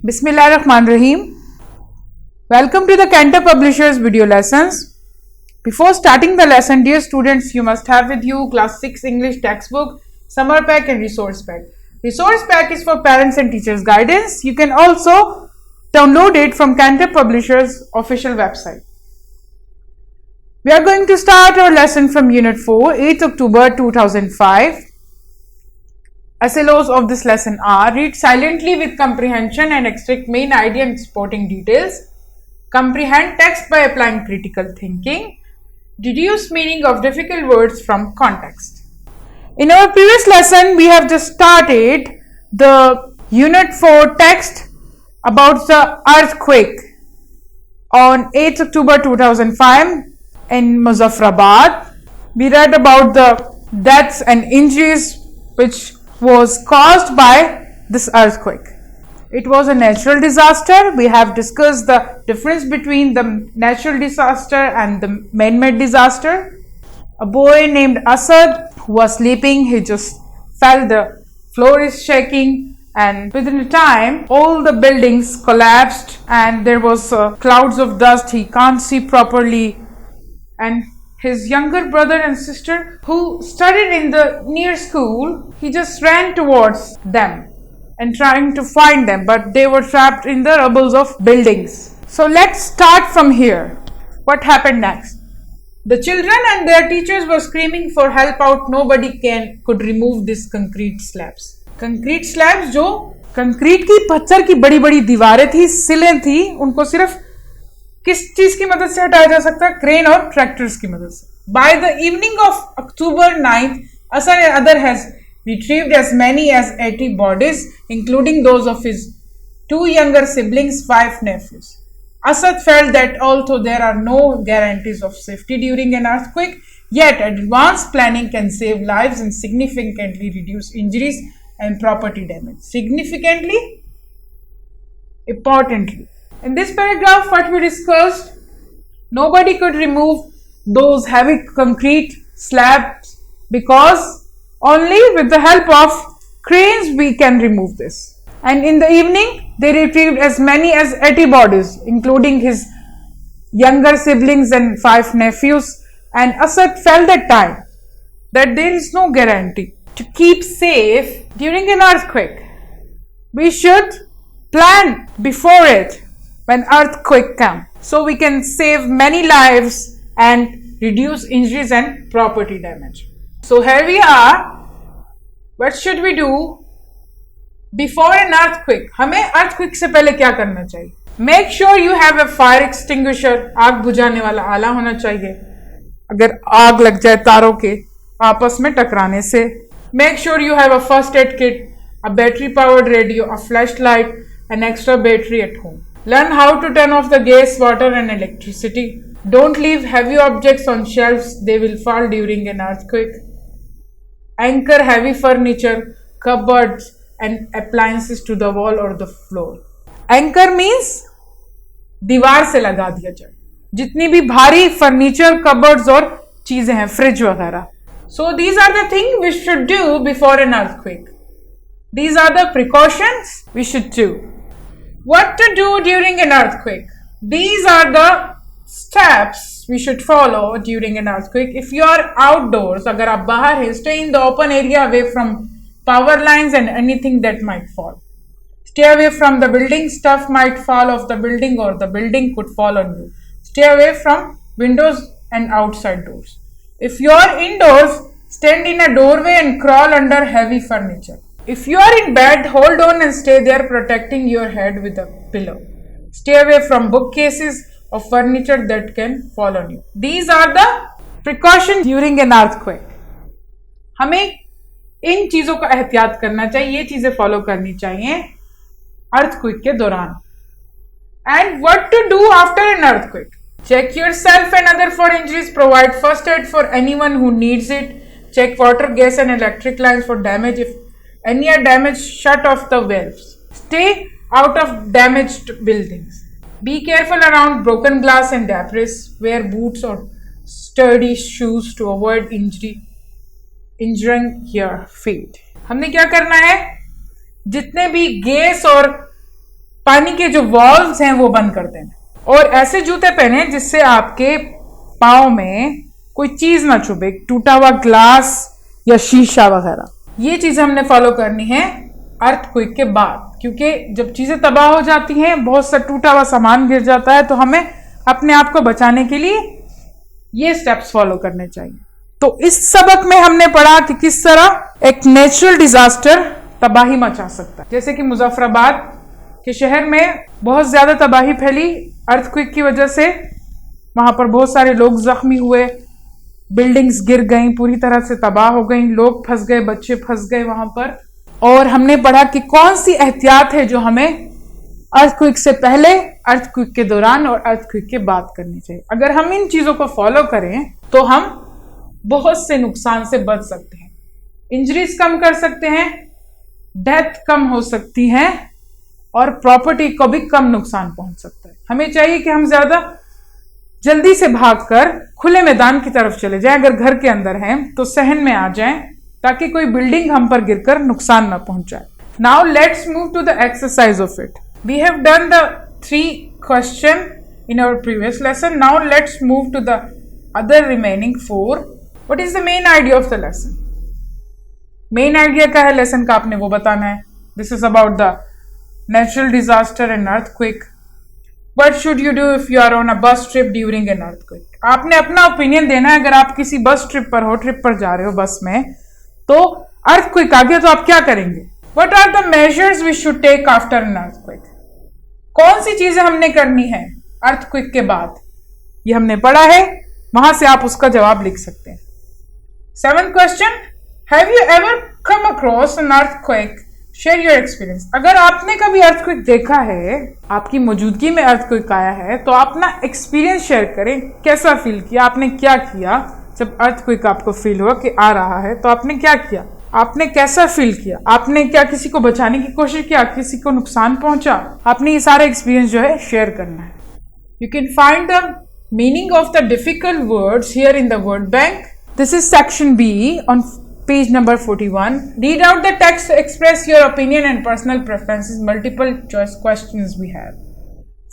Bismillahirrahmanirrahim. Welcome to the Cantor Publishers video lessons. Before starting the lesson, dear students, you must have with you class 6 English textbook, summer pack and resource pack. Resource pack is for parents and teachers guidance. You can also download it from Cantor Publishers official website. We are going to start our lesson from Unit 4, 8th October 2005. SLOs of this lesson are: read silently with comprehension and extract main idea and supporting details. Comprehend text by applying critical thinking. Deduce meaning of difficult words from context. In our previous lesson, we have just started the Unit 4 text about the earthquake on 8th October 2005 in Muzaffarabad. We read about the deaths and injuries which was caused by this earthquake. It was a natural disaster. We have discussed the difference between the natural disaster and the man-made disaster. A boy named Asad who was sleeping, he just felt the floor is shaking, and within a time all the buildings collapsed and there was clouds of dust. He can't see properly, and his younger brother and sister who studied in the near school, he just ran towards them and trying to find them, but they were trapped in the rubbles of buildings. So let's start from here. What happened next? The children and their teachers were screaming for help out. Nobody could remove these concrete slabs. Concrete slabs जो concrete की पत्थर की बड़ी बड़ी दीवारें थी, सिलें थी, उनको सिर्फ किस चीज की मदद से हटाया जा सकता है? क्रेन और ट्रैक्टर्स की मदद से. By the evening of October 9th, Asad and other has retrieved as many as 80 bodies, including those of his 2 younger siblings, 5 nephews. Asad felt that although there are no guarantees of safety during an earthquake, yet advanced planning can save lives and significantly reduce injuries and property damage. Significantly, importantly. In this paragraph, what we discussed, nobody could remove those heavy concrete slabs because only with the help of cranes we can remove this. And in the evening, they retrieved as many as 80 bodies, including his younger siblings and 5 nephews. And Asad felt at time that there is no guarantee to keep safe during an earthquake. We should plan before it when earthquake comes, so we can save many lives and reduce injuries and property damage. So here we are. What should we do before an earthquake? हमें earthquake से पहले क्या करना चाहिए? Make sure you have a fire extinguisher. आग बुझाने वाला आला होना चाहिए अगर आग लग जाए तारों के आपस में टकराने से. Make sure you have a first aid kit, a battery powered radio, a flashlight, an extra battery at home. Learn how to turn off the gas, water and electricity. Don't leave heavy objects on shelves, they will fall during an earthquake. Anchor heavy furniture, cupboards and appliances to the wall or the floor. Anchor means दीवार से लगा दिया जाए जितनी भी भारी furniture, cupboards और चीजें हैं, फ्रिज वगैरह. So these are the things we should do before an earthquake. These are the precautions we should do. What to do during an earthquake? These are the steps we should follow during an earthquake. If you are outdoors, अगर आप बाहर हैं, stay in the open area away from power lines and anything that might fall. Stay away from the building. Stuff might fall off the building or the building could fall on you. Stay away from windows and outside doors. If you are indoors, stand in a doorway and crawl under heavy furniture. If you are in bed, hold on and stay there, protecting your head with a pillow. Stay away from bookcases or furniture that can fall on you. These are the precautions during an earthquake. हमें इन चीजों का एहतियात करना चाहिए, ये चीजें follow करनी चाहिए अर्थक्वेक के दौरान. And what to do after an earthquake? Check yourself and other for injuries. Provide first aid for anyone who needs it. Check water, gas and electric lines for damage. If any are damaged, shut off the valves. Stay out of damaged buildings. Be careful around broken glass and debris. Wear boots or sturdy shoes to avoid injuring your feet. हमने क्या करना है? जितने भी gas और पानी के जो वॉल्व्स हैं वो बंद कर देना, और ऐसे जूते पहने जिससे आपके पाँव में कोई चीज ना चुभे, टूटा हुआ ग्लास या शीशा वगैरह। ये चीज हमने फॉलो करनी है अर्थक्वेक के बाद, क्योंकि जब चीजें तबाह हो जाती हैं, बहुत सा टूटा हुआ सामान गिर जाता है, तो हमें अपने आप को बचाने के लिए ये स्टेप्स फॉलो करने चाहिए। तो इस सबक में हमने पढ़ा कि किस तरह एक नेचुरल डिजास्टर तबाही मचा सकता है। जैसे कि मुजफ्फराबाद के शहर में बहुत ज्यादा तबाही फैली अर्थक्वेक की वजह से, वहां पर बहुत सारे लोग जख्मी हुए, बिल्डिंग्स गिर गई, पूरी तरह से तबाह हो गई, लोग फंस गए, बच्चे फंस गए वहां पर। और हमने पढ़ा कि कौन सी एहतियात है जो हमें अर्थक्वेक से पहले, अर्थक्वेक के दौरान और अर्थक्वेक के बाद करनी चाहिए। अगर हम इन चीजों को फॉलो करें तो हम बहुत से नुकसान से बच सकते हैं, इंजरीज कम कर सकते हैं, डेथ कम हो सकती है, और प्रॉपर्टी को भी कम नुकसान पहुंच सकता है। हमें चाहिए कि हम ज्यादा जल्दी से भागकर खुले मैदान की तरफ चले जाएं, अगर घर के अंदर हैं तो सहन में आ जाएं, ताकि कोई बिल्डिंग हम पर गिरकर नुकसान ना पहुंचाए। Now let's move to the exercise of it. We have done the 3 question in our previous lesson. Now let's move to the other remaining 4. What is the main idea of the lesson? Main idea क्या है lesson का, आपने वो बताना है। This is about the natural disaster and earthquake. What should you do if you are on a bus trip during an earthquake? आपने अपना opinion देना है। अगर आप किसी बस ट्रिप पर हो, ट्रिप पर जा रहे हो बस में, तो अर्थक्वेक आ गया तो आप क्या करेंगे? What are the measures we should take after an earthquake? कौन सी चीजें हमने करनी है अर्थक्वेक के बाद? ये हमने पढ़ा है, वहां से आप उसका जवाब लिख सकते हैं। 7th question, have you ever come across an earthquake? Share your experience. अगर आपने कभी अर्थक्वेक देखा है, आपकी मौजूदगी में अर्थक्वेक आया है, तो आप ना एक्सपीरियंस शेयर करें। कैसा फील किया, आपने क्या किया जब अर्थक्वेक आपको फील हुआ कि आ रहा है, तो आपने क्या किया, आपने कैसा फील किया, आपने क्या किसी को बचाने की कोशिश किया, किसी को नुकसान पहुंचा? आपने ये सारा एक्सपीरियंस जो है शेयर करना है। You can find the meaning of the difficult words here in the word bank. This is section be on page number 41. Read out the text to express your opinion and personal preferences. Multiple choice questions we have.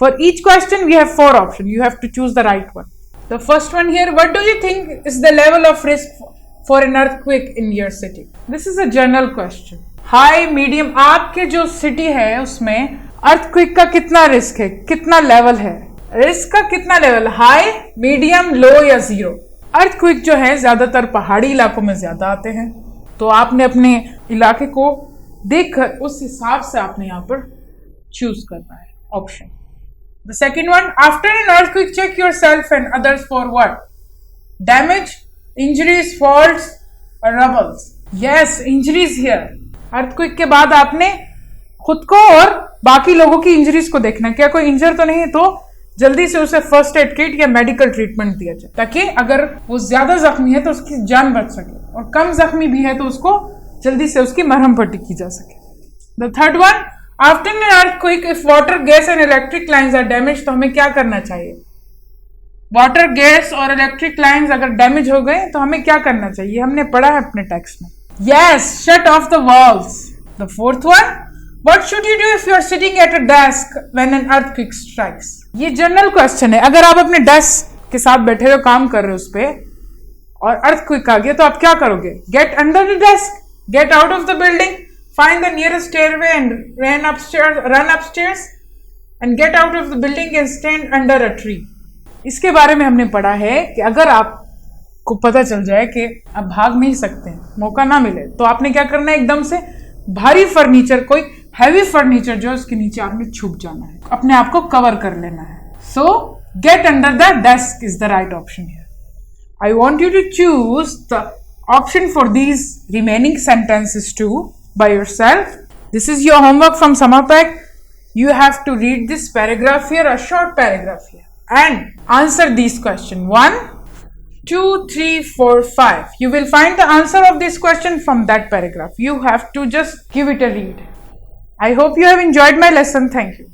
For each question we have 4 options. You have to choose the right one. The first one here, what do you think is the level of risk for an earthquake in your city? This is a general question. High, medium, आपके जो city है उसमें earthquake का कितना risk है, कितना level है? Risk का कितना level? High, medium, low या zero? अर्थक्वेक जो है ज्यादातर पहाड़ी इलाकों में ज्यादा आते हैं, तो आपने अपने इलाके को देखकर उस हिसाब से आपने यहाँ पर चूज करना है option. The second one, after an earthquake check yourself and others for what? Damage, injuries, faults और rubbles. Yes, injuries here. Earthquake के बाद आपने खुद को और बाकी लोगों की इंजरीज को देखना, क्या कोई इंजर तो नहीं है, तो जल्दी से उसे फर्स्ट एड किट या मेडिकल ट्रीटमेंट दिया जाए, ताकि अगर वो ज्यादा जख्मी है तो उसकी जान बच सके, और कम जख्मी भी है तो उसको जल्दी से उसकी मरहम पट्टी की जा सके. The third one, after an earthquake if water, gas and electric lines are damage, तो हमें क्या करना चाहिए? वाटर, गैस और इलेक्ट्रिक लाइंस अगर डैमेज हो गए तो हमें क्या करना चाहिए? हमने पढ़ा है अपने टेक्स्ट में. Yes, shut off the walls. The fourth one, What should you do if you are sitting at a desk when an earthquake strikes? ये जनरल क्वेश्चन है. अगर आप अपने डेस्क के साथ बैठे हो, काम कर रहे हो उस पे, और अर्थक्वेक आ गया तो आप क्या करोगे? Get under the desk, get out of the building, find the nearest stairway and run upstairs and get out of the building and stand under a tree. इसके बारे में हमने पढ़ा है कि अगर आपको पता चल जाए कि आप भाग नहीं सकते, मौका ना मिले, तो आपने क्या करना है? एकदम से भारी फर्नीचर, कोई हैवी फर्नीचर जो है उसके नीचे आपने छुप जाना है, अपने आप को कवर कर लेना है. So get under the desk is the right option here. I want you to choose the option for these remaining sentences to by yourself. This is your homework from Samapak. You have to read this paragraph here, a short paragraph here, and answer these questions. 1, 2, 3, 4, 5. You will find the answer of this question from that paragraph. You have to just give it a read. I hope you have enjoyed my lesson. Thank you.